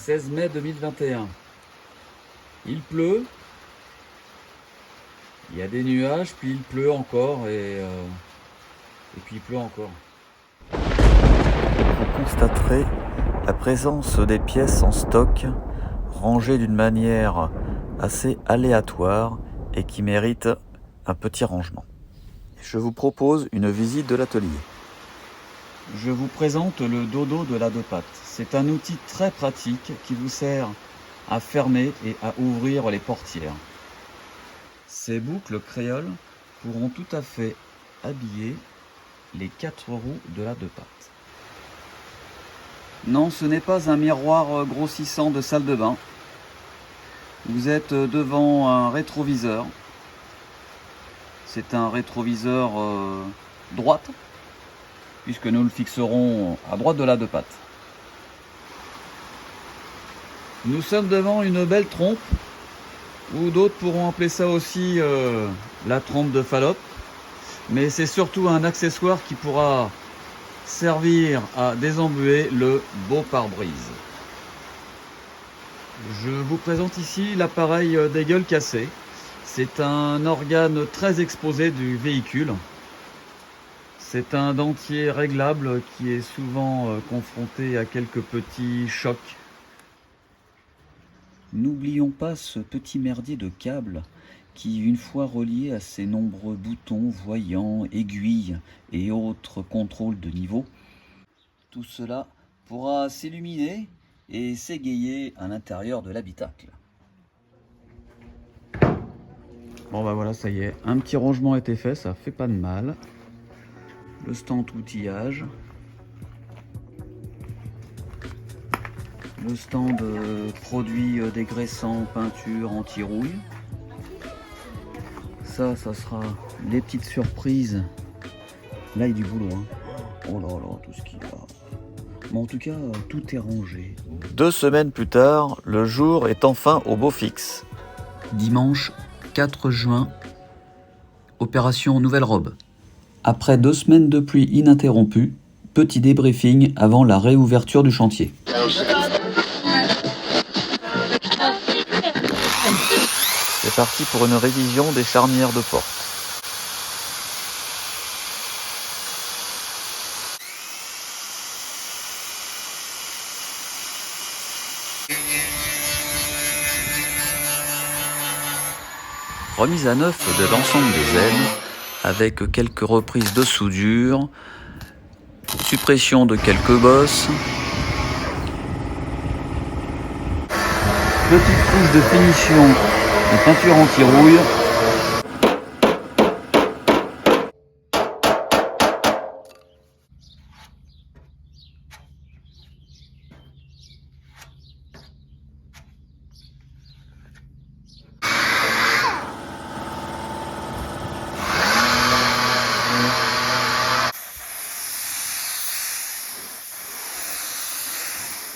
16 mai 2021. Il pleut. Il y a des nuages, puis il pleut encore et puis il pleut encore. Vous constaterez la présence des pièces en stock rangées d'une manière assez aléatoire et qui méritent un petit rangement. Je vous propose une visite de l'atelier. Je vous présente le dodo de la 2 pattes. C'est un outil très pratique qui vous sert à fermer et à ouvrir les portières. Ces boucles créoles pourront tout à fait habiller les 4 roues de la 2 pattes. Non, ce n'est pas un miroir grossissant de salle de bain. Vous êtes devant un rétroviseur. C'est un rétroviseur droite, puisque nous le fixerons à droite de la 2 pattes. Nous sommes devant une belle trompe, ou d'autres pourront appeler ça aussi la trompe de Fallope, mais c'est surtout un accessoire qui pourra servir à désembuer le beau pare-brise. Je vous présente ici l'appareil des gueules cassées. C'est un organe très exposé du véhicule. C'est un dentier réglable qui est souvent confronté à quelques petits chocs. N'oublions pas ce petit merdier de câble qui, une fois relié à ses nombreux boutons, voyants, aiguilles et autres contrôles de niveau, tout cela pourra s'illuminer et s'égayer à l'intérieur de l'habitacle. Bon bah voilà, ça y est, un petit rangement a été fait, ça fait pas de mal. Le stand outillage. Le stand produits dégraissants, peinture, anti-rouille. Ça sera les petites surprises. Là, il y a du boulot. Hein. Oh là là, tout ce qu'il y a. Mais en tout cas, tout est rangé. 2 semaines plus tard, le jour est enfin au beau fixe. Dimanche 4 juin, opération Nouvelle Robe. Après 2 semaines de pluie ininterrompue, petit débriefing avant la réouverture du chantier. C'est parti pour une révision des charnières de porte. Remise à neuf de l'ensemble des ailes avec quelques reprises de soudure, suppression de quelques bosses, Petite couche de finition de peinture anti-rouille.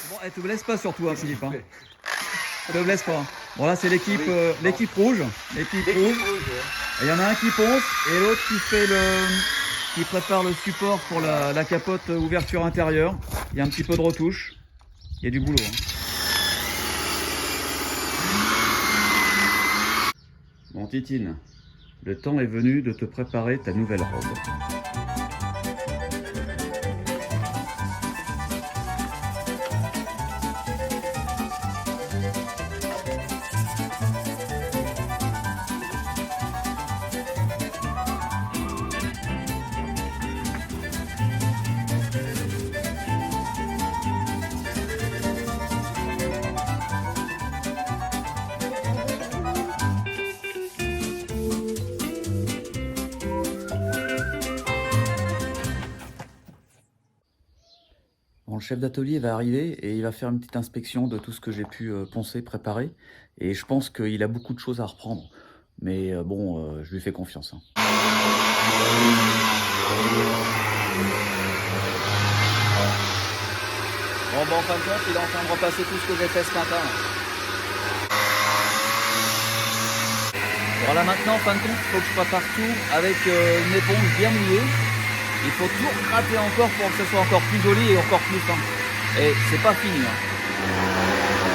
Bon, elle te blesse pas surtout, hein, Philippe. Hein. Elle te blesse pas. Bon là c'est l'équipe l'équipe rouge. L'équipe rouge. Il y en a un qui ponce et l'autre qui prépare le support pour la capote ouverture intérieure. Il y a un petit peu de retouche. Il y a du boulot. Hein. Bon Titine, le temps est venu de te préparer ta nouvelle robe. Bon, le chef d'atelier va arriver et il va faire une petite inspection de tout ce que j'ai pu poncer, préparer. Et je pense qu'il a beaucoup de choses à reprendre. Mais bon, je lui fais confiance. Hein. Bon, en fin de compte, il est en train de repasser tout ce que j'ai fait ce matin. Voilà, maintenant, en fin de compte, il faut que je prépare tout avec une éponge bien mouillée. Il faut tout gratter encore pour que ce soit encore plus joli et encore plus fin. Et c'est pas fini. Hein.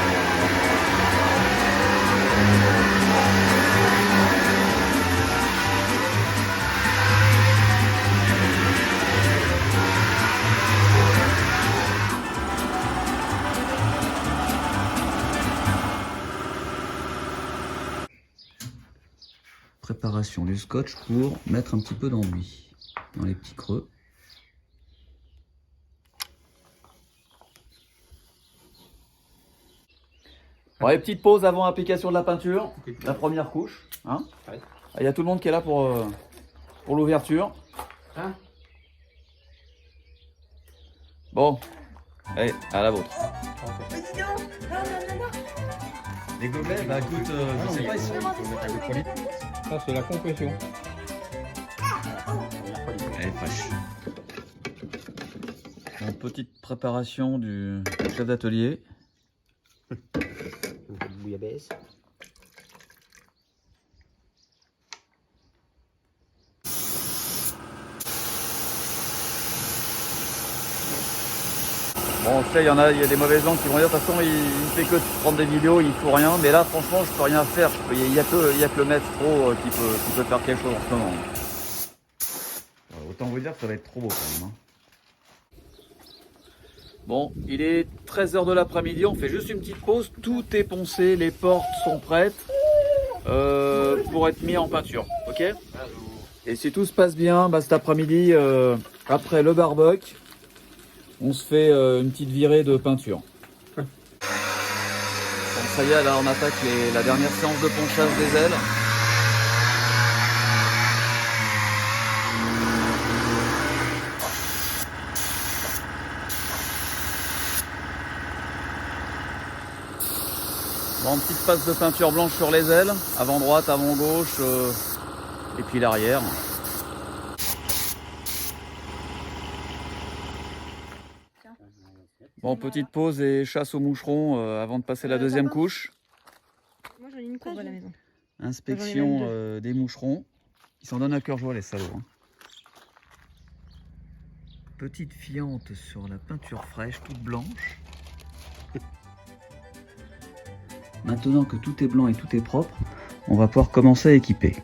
préparation du scotch pour mettre un petit peu d'enduit dans les petits creux. Bon, les petites pauses avant application de la peinture, la première couche. Hein. Il y a tout le monde qui est là pour l'ouverture. Hein. Bon, allez, à la vôtre. Mais dis donc, non. Les gobelets, bah écoute, je sais pas, ils sont... Ça, c'est la compression. Elle est fraîche. Bon, petite préparation du chef d'atelier. Bouillabaisse. Bon, je sais, il y a des mauvaises gens qui vont dire, de toute façon, il fait que prendre des vidéos, il faut rien. Mais là, franchement, je peux rien faire. Il y a que le maître pro qui peut faire quelque chose en ce moment. Autant vous dire que ça va être trop beau quand même. Hein. Bon, il est 13 h de l'après-midi, on fait juste une petite pause. Tout est poncé, les portes sont prêtes pour être mis en peinture. Ok. Et si tout se passe bien, bah, cet après-midi, après le barbecue, on se fait une petite virée de peinture. Bon, ça y est, là on attaque la dernière séance de ponchage des ailes. Bon, petite passe de peinture blanche sur les ailes, avant droite, avant gauche, et puis l'arrière. Bon, petite pause et chasse aux moucherons avant de passer la deuxième couche. Moi j'en ai une courbe à la maison. Inspection des moucherons. Ils s'en donnent à cœur joie les salauds. Hein. Petite fiente sur la peinture fraîche, toute blanche. Maintenant que tout est blanc et tout est propre, on va pouvoir commencer à équiper.